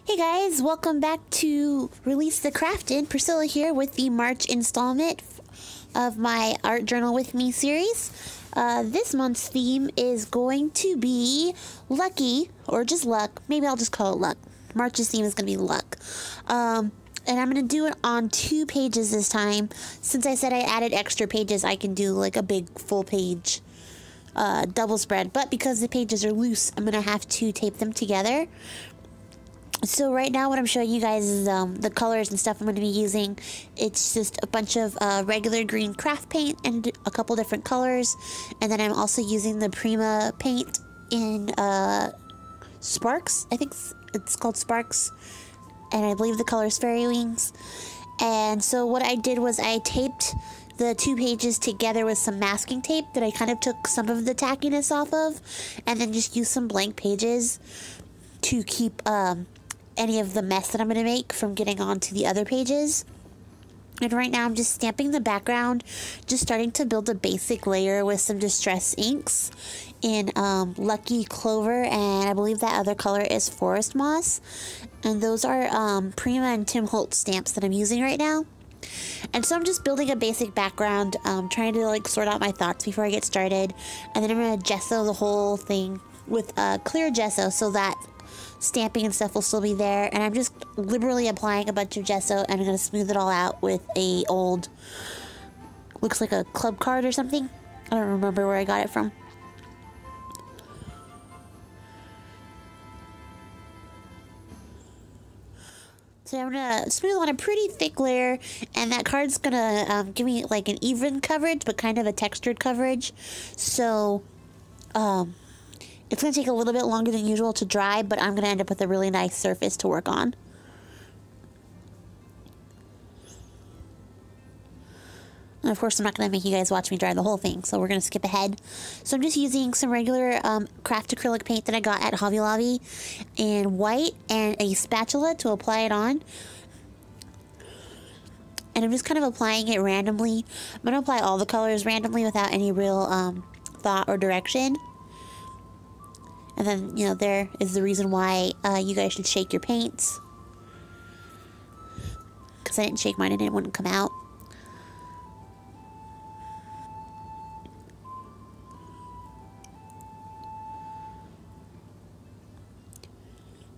Hey guys, welcome back to Release the Craftin. Priscilla here with the March installment of my Art Journal With Me series. This month's theme is going to be lucky, or just luck. Maybe I'll just call it luck. March's theme is going to be luck. And I'm going to do it on 2 pages this time. Since I said I added extra pages, I can do like a big full page double spread. But because the pages are loose, I'm going to have to tape them together. So right now what I'm showing you guys is the colors and stuff I'm going to be using. It's just a bunch of regular green craft paint and a couple different colors. And then I'm also using the Prima paint in Sparks. I think it's called Sparks. And I believe the color is Fairy Wings. And so what I did was I taped the 2 pages together with some masking tape that I kind of took some of the tackiness off of. And then just used some blank pages to keep any of the mess that I'm going to make from getting onto the other pages. And right now I'm just stamping the background, just starting to build a basic layer with some distress inks in Lucky Clover, and I believe that other color is Forest Moss. And those are Prima and Tim Holtz stamps that I'm using right now. And so I'm just building a basic background, trying to like sort out my thoughts before I get started. And then I'm going to gesso the whole thing with clear gesso so that stamping and stuff will still be there. And I'm just liberally applying a bunch of gesso, and I'm going to smooth it all out with a old, looks like a club card or something. I don't remember where I got it from. So I'm going to smooth on a pretty thick layer, and that card's going to give me like an even coverage, but kind of a textured coverage. So, it's going to take a little bit longer than usual to dry, but I'm going to end up with a really nice surface to work on. And of course, I'm not going to make you guys watch me dry the whole thing, so we're going to skip ahead. So I'm just using some regular craft acrylic paint that I got at Hobby Lobby in white and a spatula to apply it on. And I'm just kind of applying it randomly. I'm going to apply all the colors randomly without any real thought or direction. And then, you know, there is the reason why you guys should shake your paints. Because I didn't shake mine and it wouldn't come out.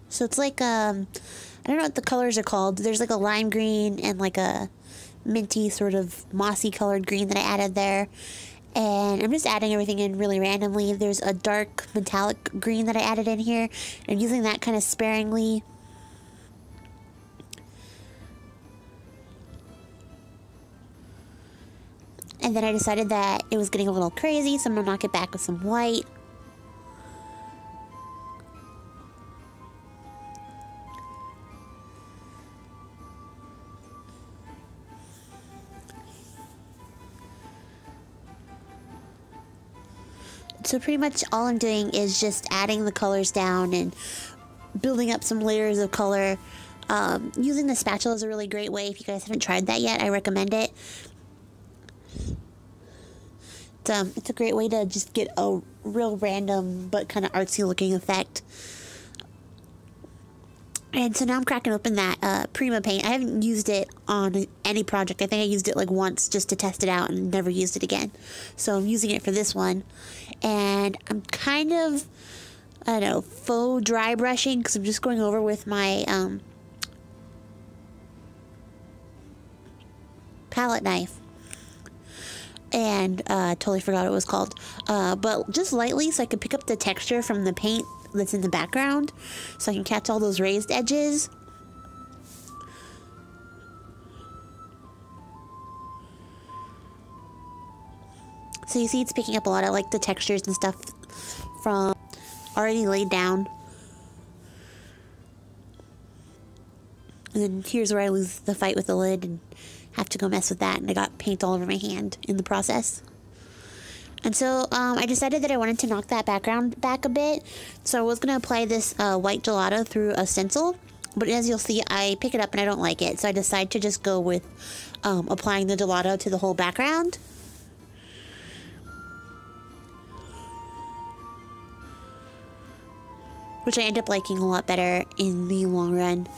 So it's like, I don't know what the colors are called. There's like a lime green and like a minty sort of mossy colored green that I added there. And I'm just adding everything in really randomly. There's a dark metallic green that I added in here. I'm using that kind of sparingly. And then I decided that it was getting a little crazy, so I'm going to knock it back with some white. So pretty much all I'm doing is just adding the colors down and building up some layers of color. Using the spatula is a really great way. If you guys haven't tried that yet, I recommend it. It's a great way to just get a real random but kind of artsy looking effect. And so now I'm cracking open that Prima paint. I haven't used it on any project. I think I used it like once just to test it out and never used it again. So I'm using it for this one. And I'm kind of, I don't know, faux dry brushing because I'm just going over with my palette knife. And totally forgot what it was called. But just lightly so I can pick up the texture from the paint that's in the background, so I can catch all those raised edges. So you see it's picking up a lot of like the textures and stuff from already laid down. And then here's where I lose the fight with the lid and have to go mess with that, and I got paint all over my hand in the process. And so I decided that I wanted to knock that background back a bit. So I was going to apply this white gelato through a stencil. But as you'll see, I pick it up and I don't like it. So I decided to just go with applying the gelato to the whole background. which I end up liking a lot better in the long run,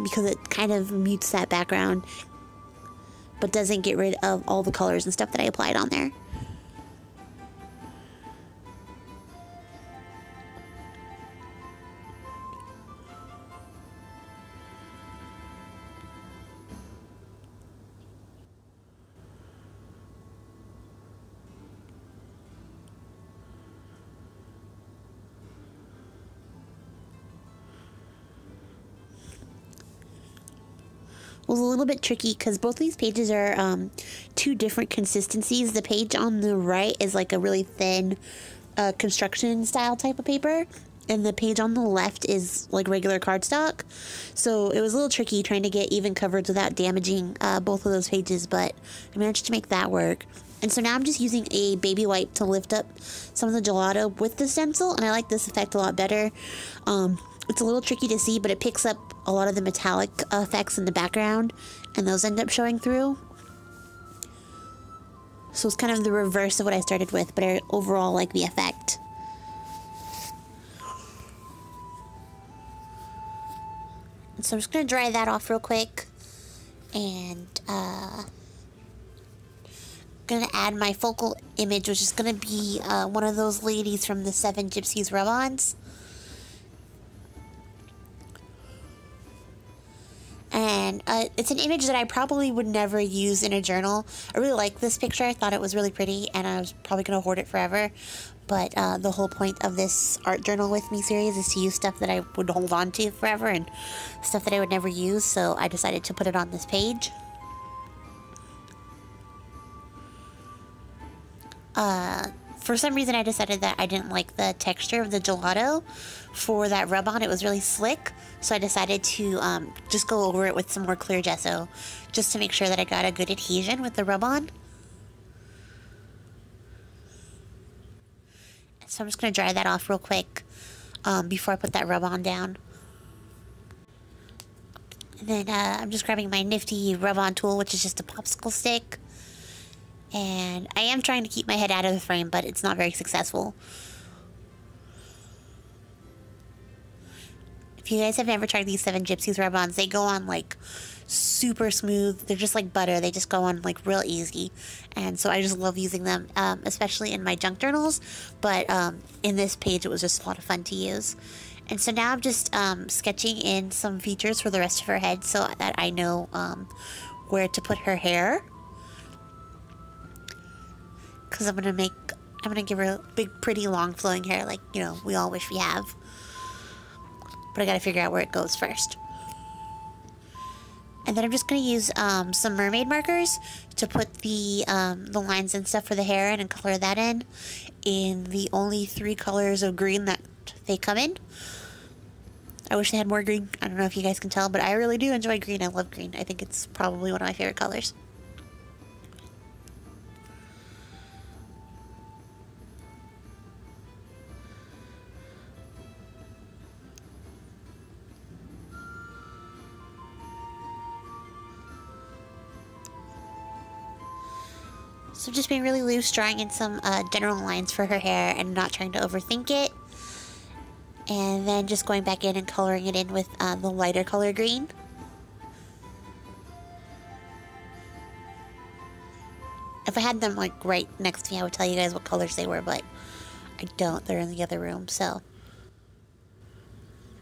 because it kind of mutes that background, but doesn't get rid of all the colors and stuff that I applied on there. Was a little bit tricky because both these pages are two different consistencies. The page on the right is like a really thin construction style type of paper, and the page on the left is like regular cardstock. So it was a little tricky trying to get even coverage without damaging both of those pages, but I managed to make that work. And so now I'm just using a baby wipe to lift up some of the gelato with the stencil, and I like this effect a lot better. It's a little tricky to see, but it picks up a lot of the metallic effects in the background, and those end up showing through. So it's kind of the reverse of what I started with, but I overall like the effect. And so I'm just going to dry that off real quick, and going to add my focal image, which is going to be one of those ladies from the 7 Gypsies rub-ons. And it's an image that I probably would never use in a journal. I really like this picture. I thought it was really pretty, and I was probably going to hoard it forever. But the whole point of this art journal with me series is to use stuff that I would hold on to forever and stuff that I would never use. So I decided to put it on this page. For some reason, I decided that I didn't like the texture of the gelato for that rub-on. It was really slick, so I decided to just go over it with some more clear gesso, just to make sure that I got a good adhesion with the rub-on. So I'm just going to dry that off real quick before I put that rub-on down. And then I'm just grabbing my nifty rub-on tool, which is just a popsicle stick. And I am trying to keep my head out of the frame, but it's not very successful. If you guys have never tried these 7 Gypsies rub-ons, they go on like super smooth. They're just like butter. They just go on like real easy. And so I just love using them, especially in my junk journals. But in this page, it was just a lot of fun to use. And so now I'm just sketching in some features for the rest of her head so that I know where to put her hair. Because I'm gonna give her a big, pretty, long, flowing hair like, you know, we all wish we have. But I gotta figure out where it goes first. And then I'm just gonna use some mermaid markers to put the lines and stuff for the hair in and color that in the only 3 colors of green that they come in. I wish they had more green. I don't know if you guys can tell, but I really do enjoy green. I love green. I think it's probably one of my favorite colors. So just being really loose, drawing in some general lines for her hair and not trying to overthink it. And then just going back in and coloring it in with the lighter color green. If I had them like right next to me, I would tell you guys what colors they were, but I don't. They're in the other room, so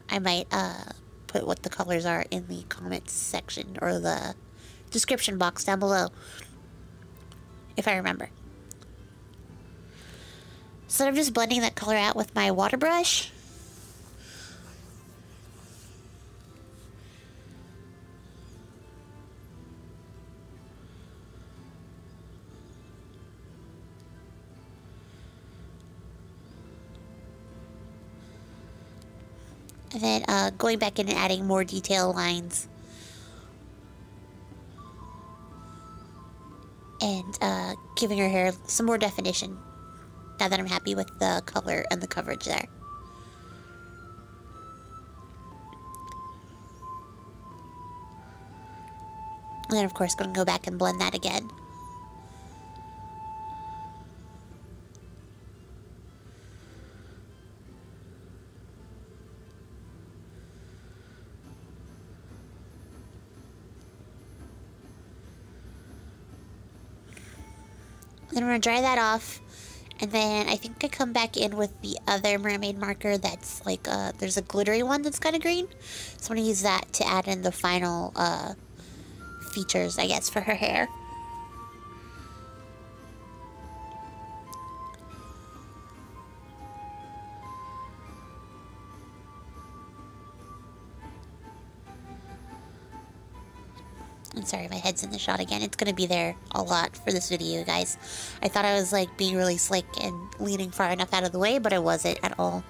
I might put what the colors are in the comments section or the description box down below, if I remember. So I'm just blending that color out with my water brush. And then going back in and adding more detail lines. And giving her hair some more definition now that I'm happy with the color and the coverage there. And then of course going to go back and blend that again. then I'm going to dry that off. And then I think I come back in with the other mermaid marker that's like, there's a glittery one that's kind of green. So I'm going to use that to add in the final features, I guess, for her hair. I'm sorry, my head's in the shot again. It's going to be there a lot for this video, guys. I thought I was like being really slick and leaning far enough out of the way, but I wasn't at all.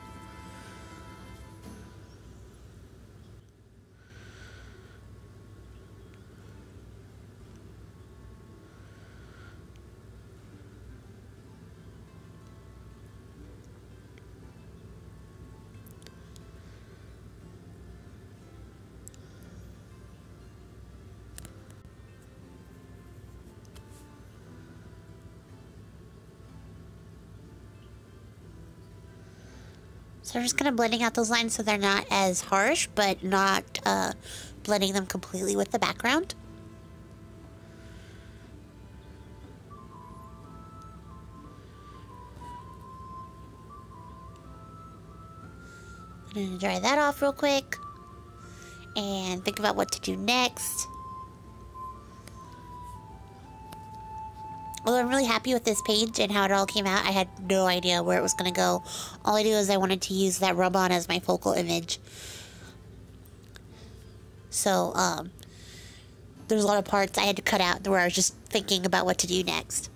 So I'm just kind of blending out those lines so they're not as harsh, but not blending them completely with the background. I'm going to dry that off real quick and think about what to do next. Although I'm really happy with this page and how it all came out, I had no idea where it was going to go. All I knew is I wanted to use that rub-on as my focal image. So, there's a lot of parts I had to cut out where I was just thinking about what to do next.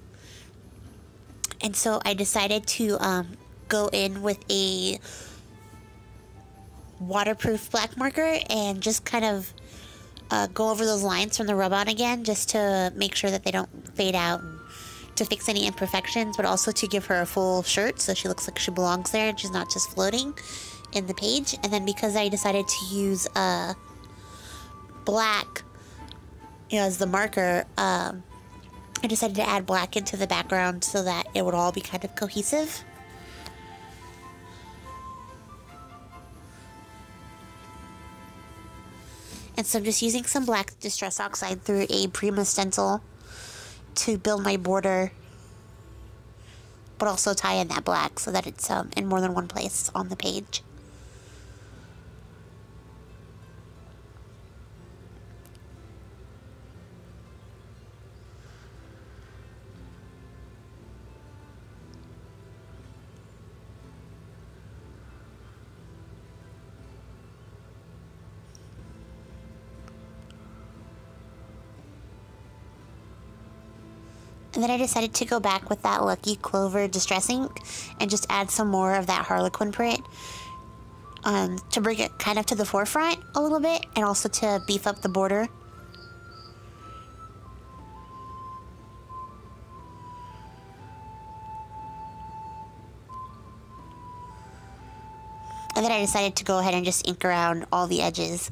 And so I decided to go in with a waterproof black marker and just kind of go over those lines from the rub-on again, just to make sure that they don't fade out, and to fix any imperfections, but also to give her a full shirt so she looks like she belongs there and she's not just floating in the page. And then because I decided to use black, you know, as the marker, I decided to add black into the background so that it would all be kind of cohesive. And so I'm just using some black Distress Oxide through a Prima stencil to build my border, but also tie in that black so that it's in more than one place on the page. And then I decided to go back with that Lucky Clover Distress Ink and just add some more of that Harlequin print to bring it kind of to the forefront a little bit, and also to beef up the border. And then I decided to go ahead and just ink around all the edges.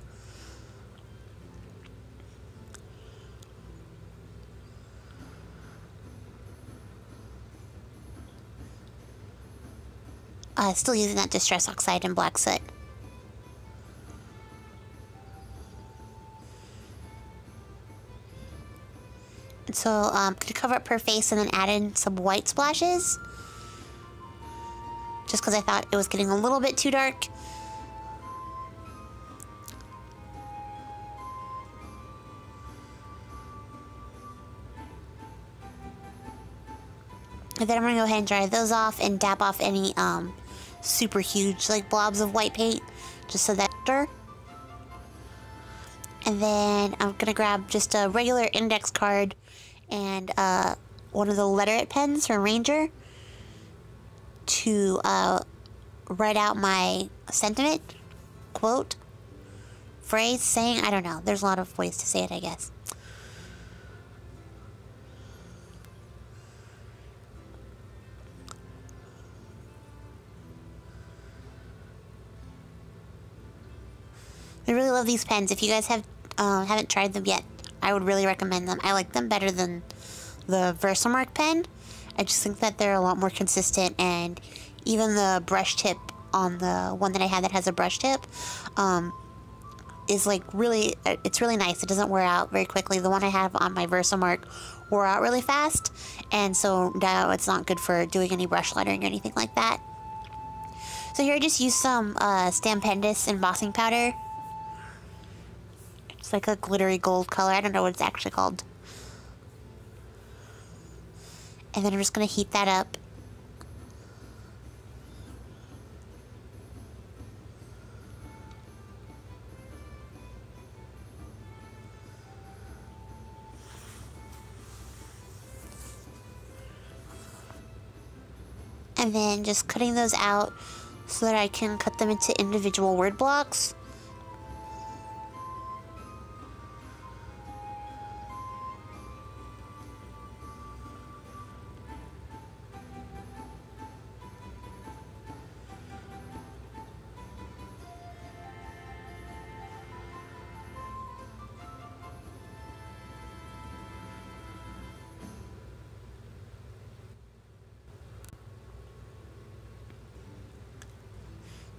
Still using that Distress Oxide and Black Soot. And so I'm going to cover up her face and then add in some white splashes. Just because I thought it was getting a little bit too dark. And then I'm going to go ahead and dry those off and dab off any super huge like blobs of white paint, just so that. And then I'm going to grab just a regular index card and one of the letterette pens from Ranger to write out my sentiment, quote, phrase, saying, I don't know. There's a lot of ways to say it, I guess. I really love these pens. If you guys haven't tried them yet, I would really recommend them. I like them better than the Versamark pen. I just think that they're a lot more consistent, and even the brush tip on the one that I have that has a brush tip is like really, it's really nice. It doesn't wear out very quickly. The one I have on my Versamark wore out really fast, and so now it's not good for doing any brush lettering or anything like that. So here I just used some Stampendous embossing powder. It's like a glittery gold color. I don't know what it's actually called. And then I'm just going to heat that up. And then just cutting those out so that I can cut them into individual word blocks.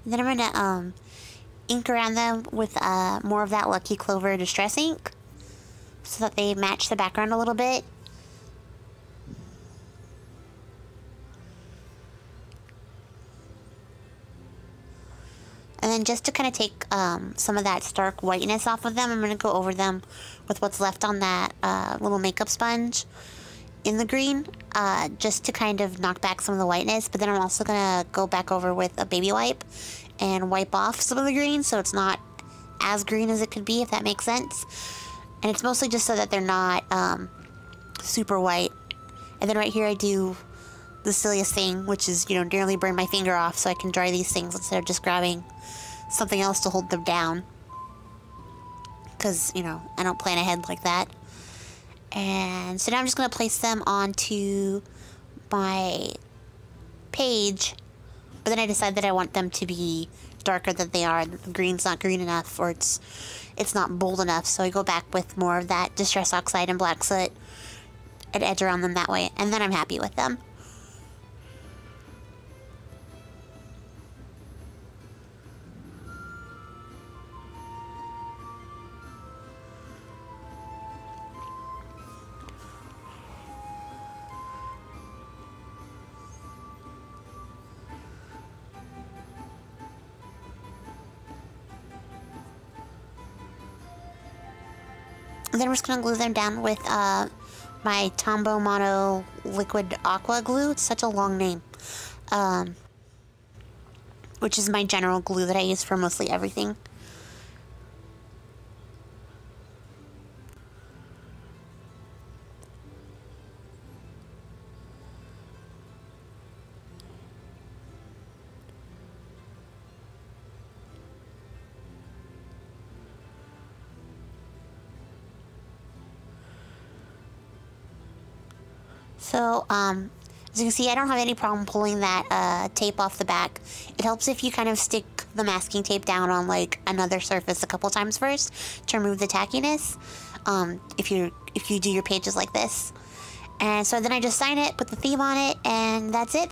Then I'm gonna ink around them with more of that Lucky Clover Distress ink so that they match the background a little bit. And then just to kind of take some of that stark whiteness off of them, I'm going to go over them with what's left on that little makeup sponge in the green, just to kind of knock back some of the whiteness. But then I'm also going to go back over with a baby wipe and wipe off some of the green so it's not as green as it could be, if that makes sense. And it's mostly just so that they're not super white. And then right here I do the silliest thing, which is, you know, nearly burn my finger off so I can dry these things instead of just grabbing something else to hold them down. Because, you know, I don't plan ahead like that. And so now I'm just going to place them onto my page. But then I decide that I want them to be darker than they are. The green's not green enough, or it's not bold enough. So I go back with more of that Distress Oxide and Black Soot and edge around them that way. And then I'm happy with them. And then we're just going to glue them down with my Tombow Mono Liquid Aqua Glue. It's such a long name. Which is my general glue that I use for mostly everything. So, as you can see, I don't have any problem pulling that tape off the back. It helps if you kind of stick the masking tape down on like another surface a couple times first to remove the tackiness. If you do your pages like this. And so then I just sign it, put the theme on it, and that's it.